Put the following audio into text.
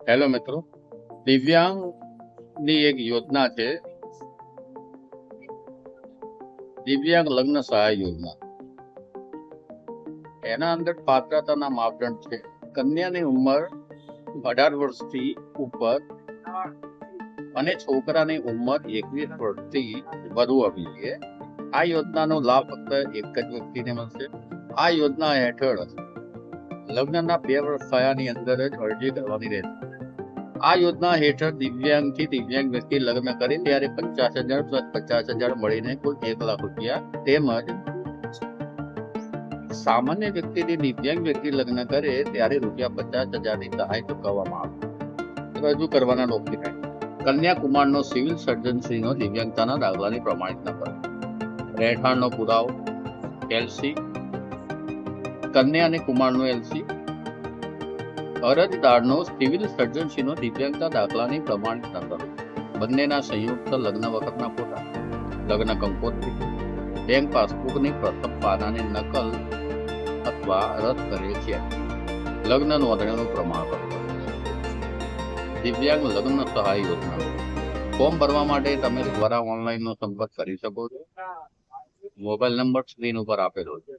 Hello મિત્રો, દિવ્યાંગ ની એક યોજના છે, દિવ્યાંગ લગ્ન સહાય યોજના. એના અંદર પાત્રતાના માપદંડ છે. કન્યાની ઉંમર 18 વર્ષથી ઉપર અને છોકરાની ઉંમર 21 વર્ષથી વધુ હોવી જોઈએ. આ યોજનાનો લાભ ફક્ત એક જ વ્યક્તિને મળશે. આ યોજના હેઠળ લગ્નના 2 વર્ષ થયાની અંદર જ અરજી કરવાની રહેશે. આ યોજના હેઠળ દિવ્યાંગથી દિવ્યાંગ વ્યક્તિ લગ્ન કરે ત્યારે 50,000 પ્લસ 50,000 મળીને કુલ 1 લાખ રૂપિયા, તેમજ સામાન્ય વ્યક્તિથી દિવ્યાંગ વ્યક્તિ લગ્ન કરે ત્યારે ₹50,000 ની સહાય ચૂકવવામાં આવે. રજૂ કરવાના ડોક્યુમેન્ટ: કન્યાકુમારનો સિવિલ સર્જનશ્રીનો દિવ્યાંગતાના દાખલાની પ્રમાણિત નકલ, રહેઠાણનો પુરાવો, એલસી, કન્યા અને કુમારનો એલસી, અરજદારનો સિવિલ સર્જનશ્રીનો દિવ્યાંગતા દાખલાની પ્રમાણિત નકલ, બંનેના સંયુક્ત લગ્ન વખતના ફોટા, લગ્ન કંકોત્રી, બેંક પાસબુકની પ્રથમ પાનાની નકલ અથવા રદ કરેલ છે, લગ્ન નોંધણીનું પ્રમાણપત્ર. દિવ્યાંગ લગ્ન સહાય યોજના. ફોર્મ ભરવા માટે તમે દ્વારા ઓનલાઈનનો સંપર્ક કરી શકો છો. મોબાઈલ નંબર સ્ક્રીન ઉપર આપેલો છે.